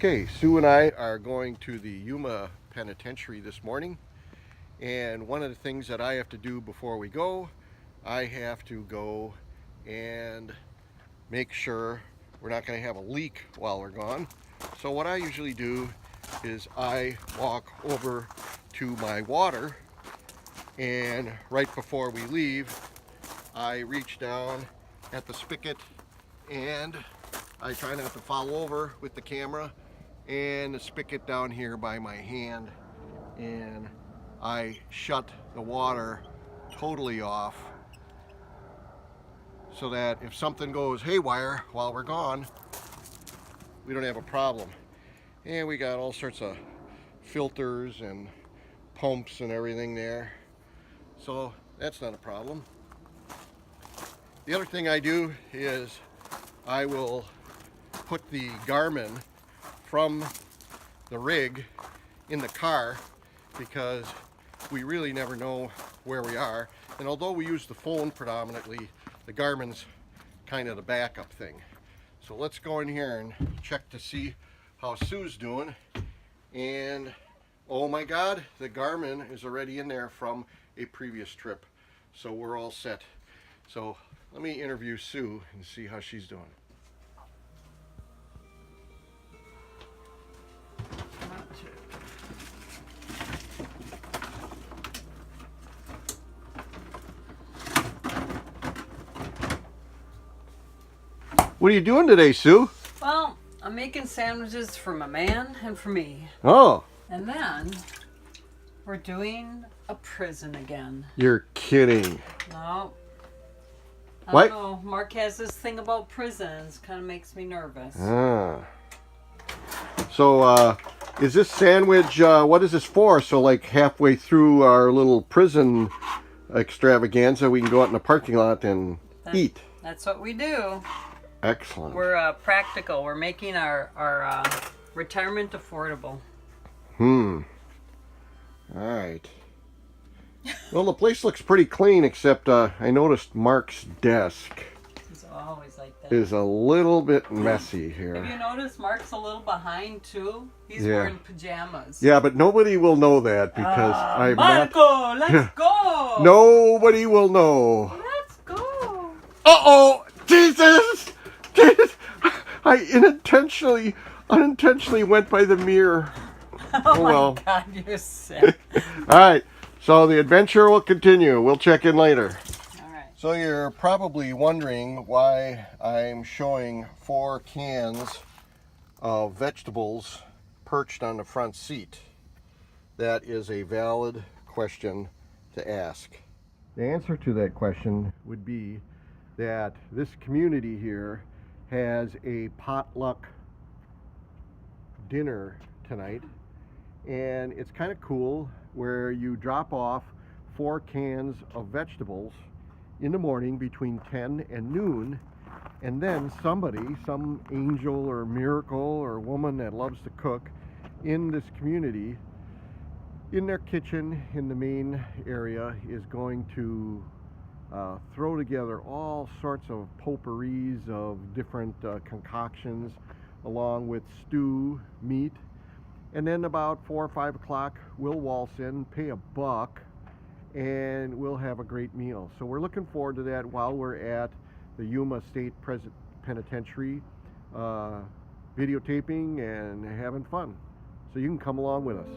Okay, Sue and I are going to the Yuma Penitentiary this morning, and one of the things that I have to do before we go, I have to go and make sure we're not going to have a leak while we're gone. So what I usually do is I walk over to my water, and right before we leave, I reach down at the spigot and I try not to fall over with the camera, and the spigot down here by my hand, and I shut the water totally off so that if something goes haywire while we're gone, we don't have a problem. And we got all sorts of filters and pumps and everything there, so that's not a problem. The other thing I do is I will put the Garmin from the rig in the car, because we really never know where we are, and although we use the phone predominantly, the Garmin's kind of the backup thing. So let's go in here and check to see how Sue's doing. And oh my god, the Garmin is already in there from a previous trip, so we're all set. So let me interview Sue and see how she's doing. What are you doing today, Sue? Well, I'm making sandwiches for my man and for me. Oh. And then we're doing a prison again. You're kidding. No. I What? don't know. Mark has this thing about prisons. Kind of makes me nervous. Ah. So, is this sandwich, what is this for? So, like, halfway through our little prison extravaganza, we can go out in the parking lot and eat. That's what we do. Excellent. We're practical. We're making our retirement affordable. All right. Well, the place looks pretty clean, except I noticed Mark's desk He's always like that. is a little bit messy here. Have you noticed Mark's a little behind too? He's Yeah. wearing pajamas. Yeah, but nobody will know that because I'm Marco, not... let's go! Nobody will know. Let's go! Uh-oh! Jesus! Jesus! I unintentionally went by the mirror. Oh well. my god, you're sick. Alright, so the adventure will continue. We'll check in later. Alright. So you're probably wondering why I'm showing 4 cans of vegetables perched on the front seat. That is a valid question to ask. The answer to that question would be that this community here has a potluck dinner tonight, and it's kind of cool where you drop off 4 cans of vegetables in the morning between 10 and noon, and then somebody, some angel or miracle or woman that loves to cook in this community, in their kitchen in the main area, is going to throw together all sorts of potpourris of different concoctions, along with stew, meat, and then about 4 or 5 o'clock we'll waltz in, pay $1, and we'll have a great meal. So we're looking forward to that while we're at the Yuma State Penitentiary, videotaping and having fun. So you can come along with us.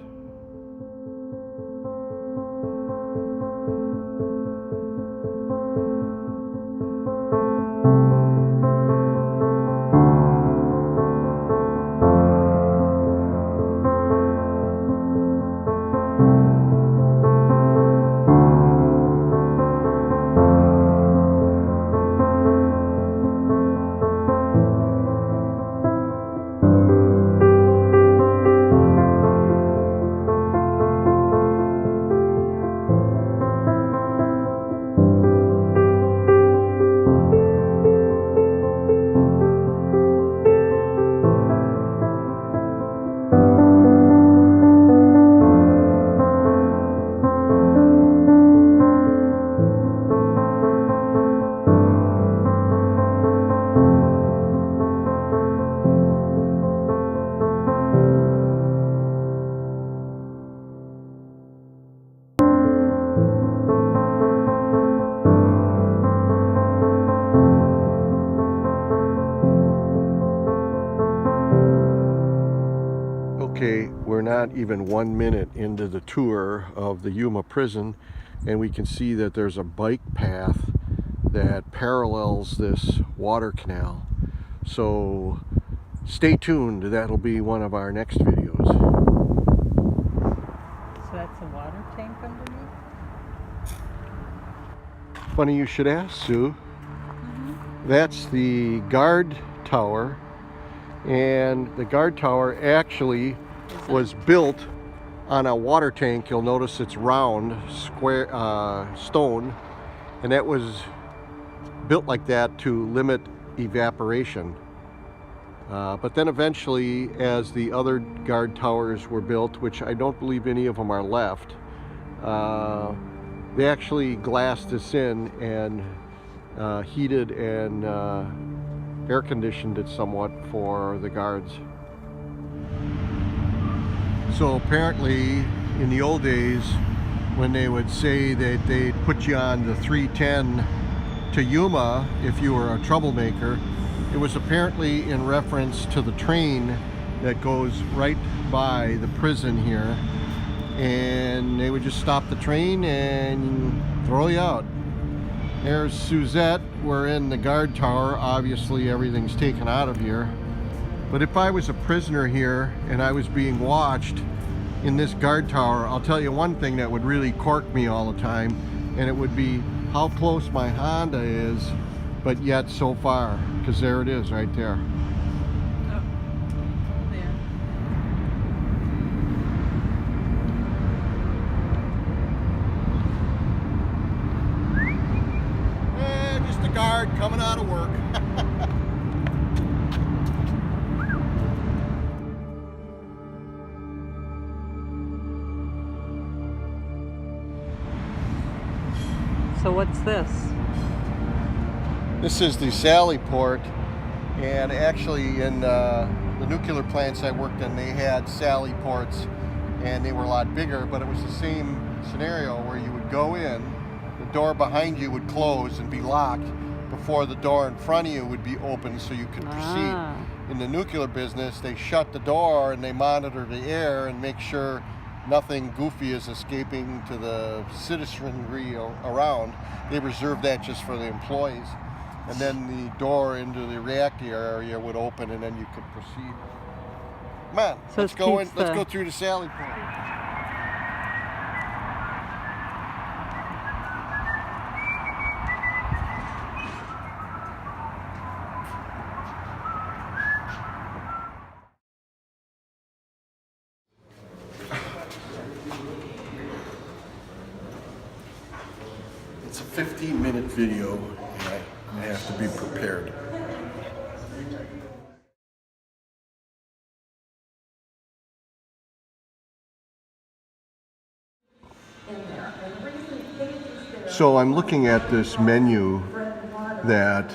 Okay, we're not even 1 minute into the tour of the Yuma prison, and we can see that there's a bike path that parallels this water canal. So stay tuned, that'll be one of our next videos. So that's a water tank underneath? Funny you should ask, Sue. That's the guard tower, and the guard tower actually was built on a water tank. You'll notice it's round, square stone, and that was built like that to limit evaporation. But then eventually, as the other guard towers were built, which I don't believe any of them are left, they actually glassed this in and heated and air conditioned it somewhat for the guards. So apparently in the old days, when they would say that they'd put you on the 310 to Yuma if you were a troublemaker, it was apparently in reference to the train that goes right by the prison here, and they would just stop the train and throw you out. There's Suzette. We're in the guard tower. Obviously everything's taken out of here. But if I was a prisoner here and I was being watched in this guard tower, I'll tell you one thing that would really cork me all the time, and it would be how close my Honda is, but yet so far, because there it is right there. Oh, there. Just a guard coming out of work. So what's this? This is the Sally port, and actually in the nuclear plants I worked in, they had Sally ports, and they were a lot bigger, but it was the same scenario where you would go in, the door behind you would close and be locked before the door in front of you would be open so you could proceed. In the nuclear business, they shut the door and they monitor the air and make sure nothing goofy is escaping to the citizenry around. They reserve that just for the employees. And then the door into the reactor area would open, and then you could proceed. Come on, So let's go in. Let's go through the Sally port. It's a 15-minute video, and I have to be prepared. So I'm looking at this menu that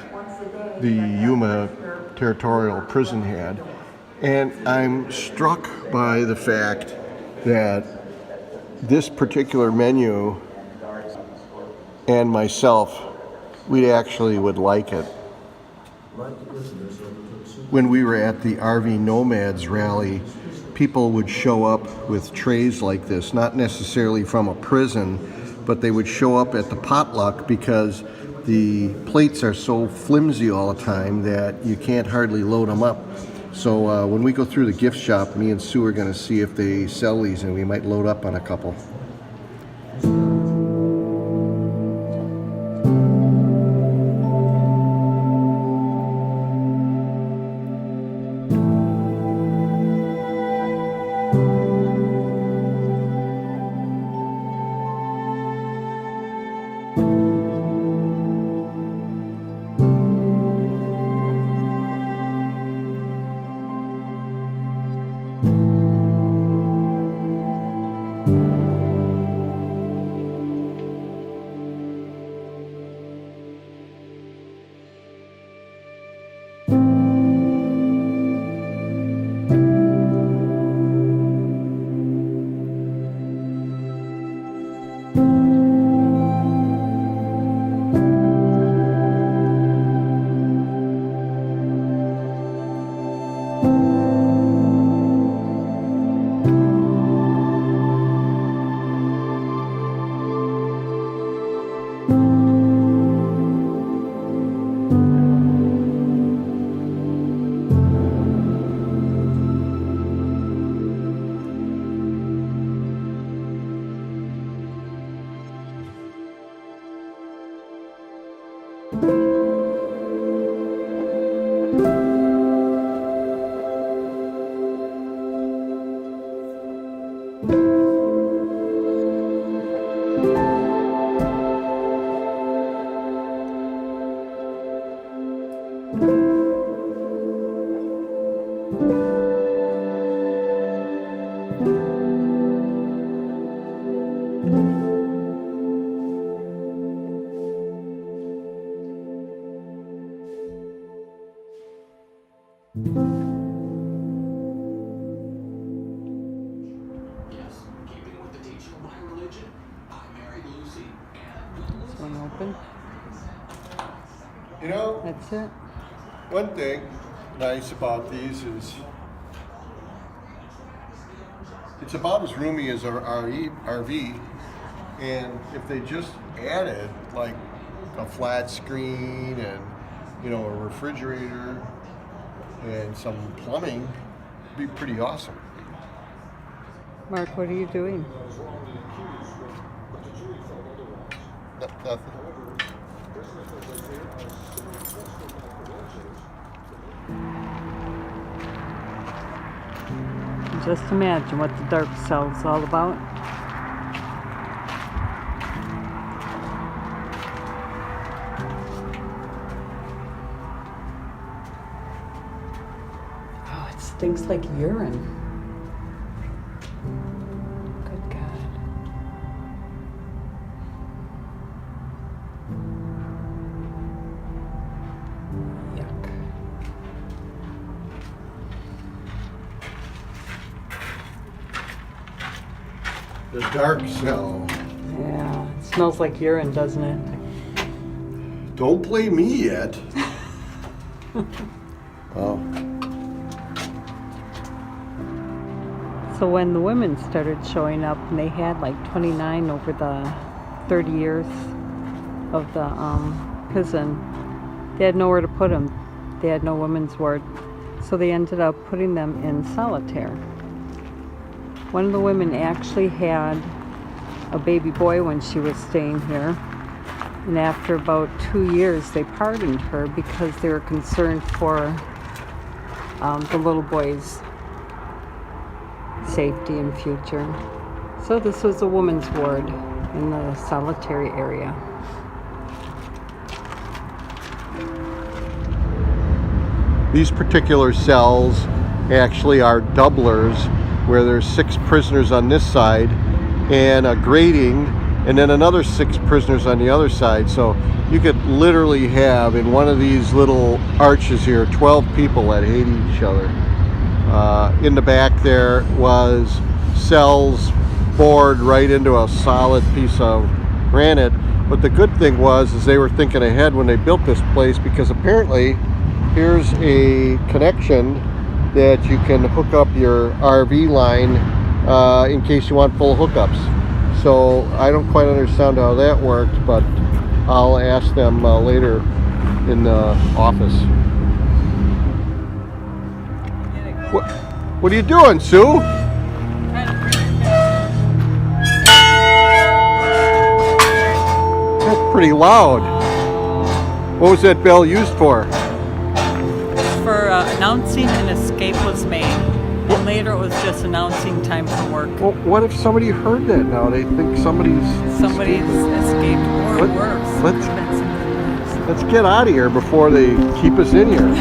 the Yuma Territorial Prison had, and I'm struck by the fact that this particular menu and myself, we actually would like it. When we were at the RV Nomads rally, people would show up with trays like this, not necessarily from a prison, but they would show up at the potluck because the plates are so flimsy all the time that you can't hardly load them up. So when we go through the gift shop, me and Sue are going to see if they sell these, and we might load up on a couple. open. You know, That's it. one thing nice about these is it's about as roomy as our RV, and if they just added like a flat screen and, you know, a refrigerator and some plumbing, it'd be pretty awesome. Mark, what are you doing? Nothing. Just imagine what the dark cell's all about. Oh, it stinks like urine. Good God. Yuck. The dark cell. Yeah, it smells like urine, doesn't it? Don't blame me yet. Well, so when the women started showing up, and they had like 29 over the 30 years of the prison, they had nowhere to put them. They had no women's ward. So they ended up putting them in solitaire. One of the women actually had a baby boy when she was staying here. And after about 2 years, they pardoned her because they were concerned for the little boy's safety and future. So this was a woman's ward in the solitary area. these particular cells actually are doublers, where there's 6 prisoners on this side and a grating, and then another 6 prisoners on the other side. So you could literally have in one of these little arches here 12 people that hate each other. In the back there was cells bored right into a solid piece of granite. But the good thing was is they were thinking ahead when they built this place, because apparently here's a connection that you can hook up your RV line in case you want full hookups. So I don't quite understand how that worked, but I'll ask them later in the office. What are you doing, Sue? That's pretty loud. What was that bell used for? For announcing an escape was made. And later it was just announcing time from work. Well, what if somebody heard that now? They think somebody's escaped or worse. Let's get out of here before they keep us in here.